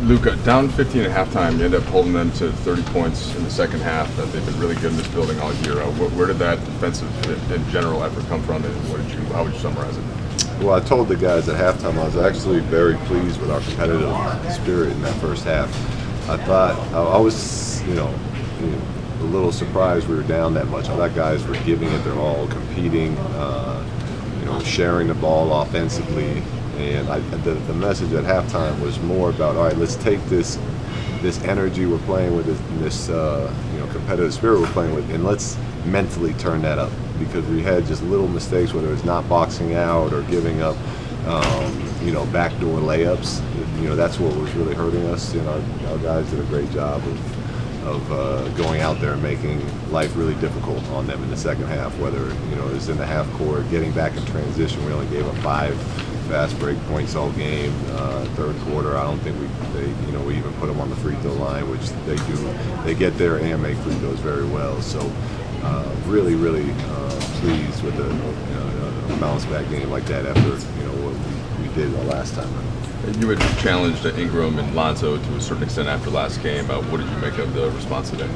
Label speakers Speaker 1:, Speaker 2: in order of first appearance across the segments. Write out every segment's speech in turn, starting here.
Speaker 1: Luka, down 15 at halftime, you end up holding them to 30 points in the second half. They've been really good in this building all year. Where did that defensive and general effort come from, and how would you summarize it?
Speaker 2: Well, I told the guys at halftime I was actually very pleased with our competitive spirit in that first half. I thought I was, a little surprised we were down that much. I thought guys were giving it their all, competing, sharing the ball offensively. And the message at halftime was more about, all right, let's take this energy we're playing with, this competitive spirit we're playing with, and let's mentally turn that up, because we had just little mistakes, whether it's not boxing out or giving up, backdoor layups. That's what was really hurting us. Our guys did a great job of going out there and making life really difficult on them in the second half, whether it was in the half court, getting back in transition. We only gave up 5 fast break points all game. Third quarter, I don't think we even put them on the free throw line, which they do. They get there and make free throws very well. So really pleased with a bounce back game like that after what we did the last time.
Speaker 1: You had challenged Ingram and Lonzo to a certain extent after last game. What did you make of the response today?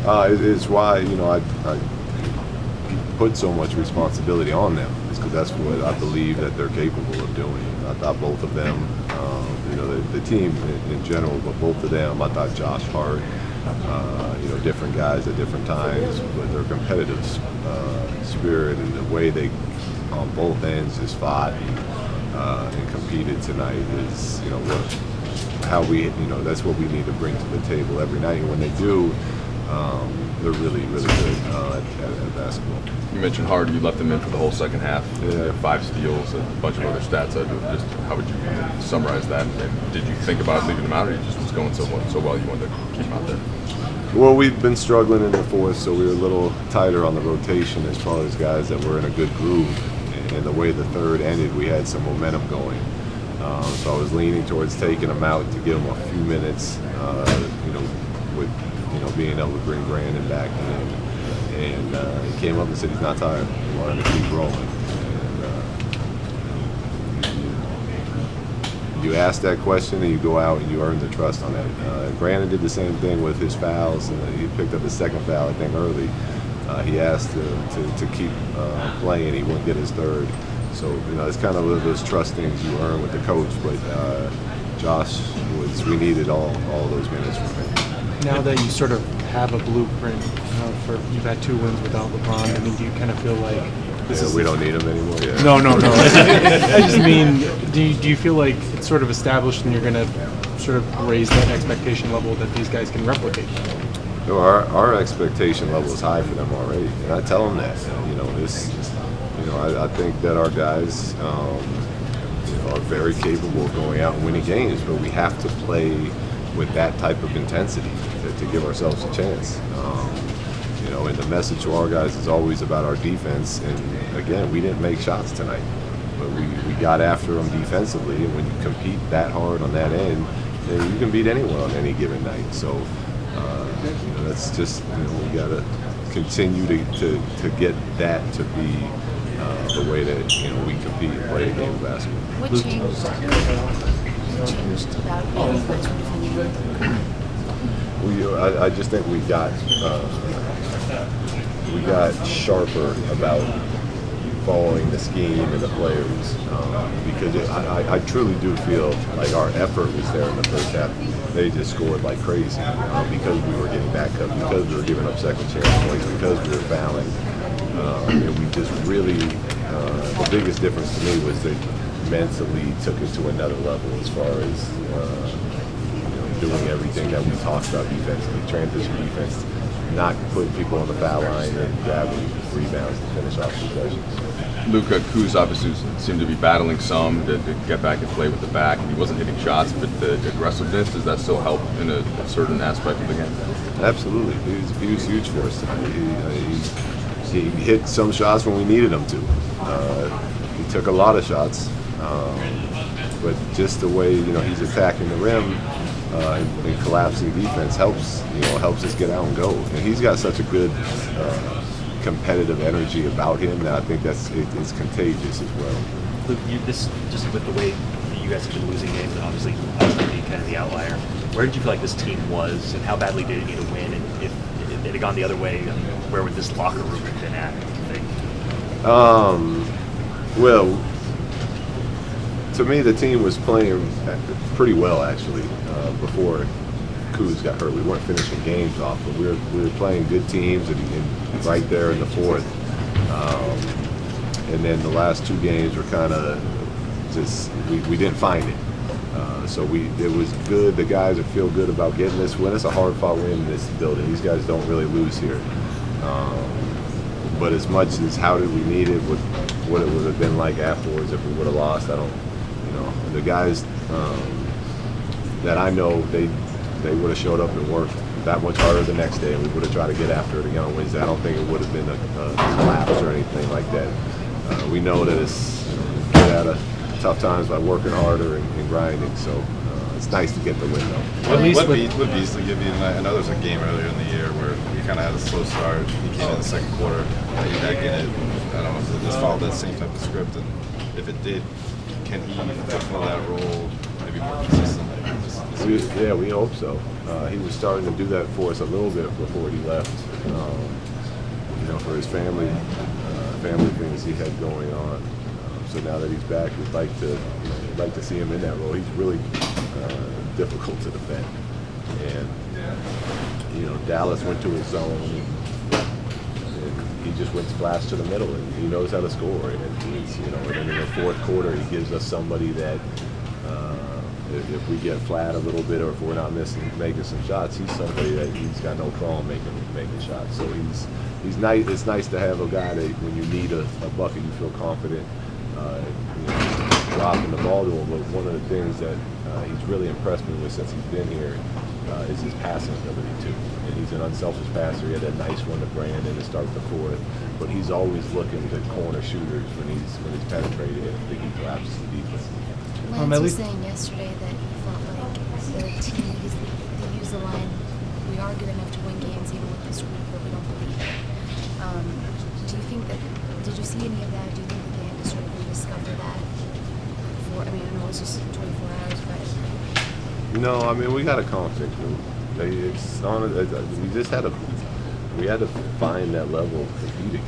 Speaker 2: It's why I put so much responsibility on them, because that's what I believe that they're capable of doing. I thought both of them, the team in general, but both of them, I thought Josh, Hart, different guys at different times, but their competitive spirit and the way they, on both ends, just fought and competed tonight is, that's what we need to bring to the table every night. And when they do, they're really good at basketball.
Speaker 1: You mentioned Hart. You left him in for the whole second half.
Speaker 2: Yeah.
Speaker 1: 5 steals, a bunch of other stats. Just how would you summarize that? And did you think about leaving him out, or he just was going so well you wanted to keep him out there?
Speaker 2: Well, we've been struggling in the fourth, so we were a little tighter on the rotation as far as guys that were in a good groove. And the way the third ended, we had some momentum going. So I was leaning towards taking him out to give him a few minutes, with being able to bring Brandon back in. And he came up and said he's not tired. He wanted to keep rolling. And you ask that question and you go out and you earn the trust on that. Brandon did the same thing with his fouls, and he picked up his second foul, I think, early. He asked to keep playing. He wouldn't get his third. So, it's kind of those trust things you earn with the coach. But Josh we needed all those minutes from him.
Speaker 3: Now that you sort of have a blueprint you've had 2 wins without LeBron, do you kind of feel like
Speaker 2: we don't need him anymore? Yeah.
Speaker 3: No. I just mean, do you feel like it's sort of established and you're going to sort of raise that expectation level that these guys can replicate?
Speaker 2: No, our expectation level is high for them already, and I tell them that. I think that our guys, are very capable of going out and winning games, but we have to play with that type of intensity to give ourselves a chance. And the message to our guys is always about our defense. And again, we didn't make shots tonight, but we got after them defensively. And when you compete that hard on that end, then you can beat anyone on any given night. So. That's just, we got to continue to get that to be the way that, we compete and play a game of basketball.
Speaker 4: What changed about you?
Speaker 2: I just think we got sharper about following the scheme and the players, because I truly do feel like our effort was there in the first half. They just scored like crazy because we were getting back up, because we were giving up second chance points, because we were fouling. And we just really, the biggest difference to me was they mentally took it to another level as far as doing everything that we talked about defensively, transition defense, not putting people on the foul line and grabbing rebounds to finish off possessions.
Speaker 1: Luka, Kuz obviously seemed to be battling some to get back and play with the back, and he wasn't hitting shots, but the aggressiveness, does that still help in a certain aspect of the game?
Speaker 2: Absolutely. He was huge for us tonight. He hit some shots when we needed him to. He took a lot of shots, but just the way he's attacking the rim and collapsing defense helps us get out and go. And he's got such a good competitive energy about him that I think it's contagious as well.
Speaker 5: Luke, this just with the way you
Speaker 4: you guys have been losing games, and obviously being kind of the outlier. Where did you feel like this team was, and how badly did it need to win? And if it had gone the other way, where would this locker room have been at, do you think?
Speaker 2: Well, to me, the team was playing pretty well, actually, before Kuz got hurt. We weren't finishing games off, but we were playing good teams and right there in the fourth. And then the last two games were kind of just, we didn't find it. So it was good. The guys would feel good about getting this win. It's a hard-fought win in this building. These guys don't really lose here. But as much as how did we need it, what it would have been like afterwards if we would have lost, I don't, the guys that I know, they would have showed up and worked that much harder the next day, and we would have tried to get after it again on Wednesday. I don't think it would have been a collapse or anything like that. We know that it's get out of tough times by working harder and grinding. So it's nice to get the win, though.
Speaker 5: What Beasley give you tonight? I know there was a game earlier in the year where you kind of had a slow start. He came in the second quarter, you back in it. I don't know if it just followed that same type of script, and if it did, can he fulfill that role maybe more consistently?
Speaker 2: Yeah, we hope so. He was starting to do that for us a little bit before he left. For his family things he had going on. So now that he's back, we'd like to see him in that role. He's really difficult to defend, and Dallas went to his zone, and he just went splash to the middle, and he knows how to score. And he's, and then in the fourth quarter, he gives us somebody that. If we get flat a little bit, or if we're not making some shots, he's somebody that he's got no problem making shots. So he's nice. It's nice to have a guy that when you need a bucket, you feel confident dropping the ball to him. But one of the things that he's really impressed me with since he's been here is his passing ability too. And he's an unselfish passer. He had that nice one to Brandon to start the fourth, but he's always looking to corner shooters when he's penetrated, and I think he collapses the defense.
Speaker 6: Lance was saying yesterday that he felt like the team, they used the line, we are good enough to win games even with this group, but we don't believe it. Do you think that, did you see any of that? Do you think that they had to sort of rediscover that before, I know it's just 24 hours, but...
Speaker 2: No, we got a confident group. We had to find that level of competing.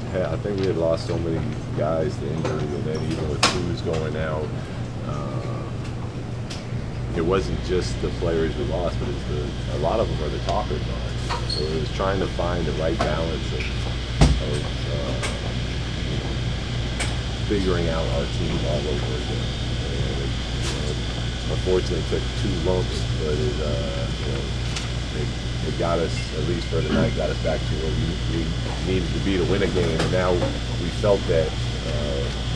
Speaker 2: I think we had lost so many guys to injury, and then even with Kuz going out, it wasn't just the players we lost, but a lot of them are the talkers on it. So it was trying to find the right balance of figuring out our team all over again. And unfortunately, it took 2 lumps, but it got us, at least for the night, got us back to where we needed to be to win a game. And now we felt that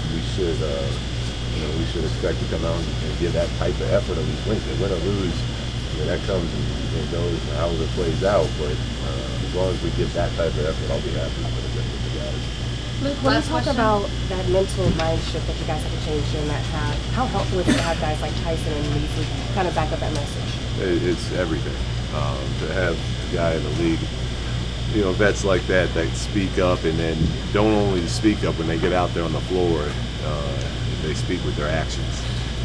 Speaker 2: we should expect to come out and give that type of effort at least Wednesday. Win or lose, that comes and goes however it plays out. But as long as we give that type of effort, I'll be happy with the guys.
Speaker 7: Luke, when you talk about that mental mind shift that you guys had to change during that half, how helpful is it to have guys like Tyson and Beasley kind of back up that message?
Speaker 2: It's everything. To have a guy in the league, vets like that speak up, and then don't only speak up when they get out there on the floor, they speak with their actions.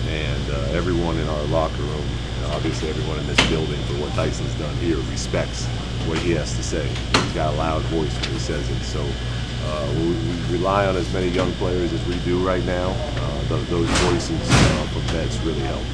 Speaker 2: And everyone in our locker room, obviously everyone in this building, for what Tyson's done here, respects what he has to say. He's got a loud voice when he says it. So we rely on as many young players as we do right now. Those voices from vets really help.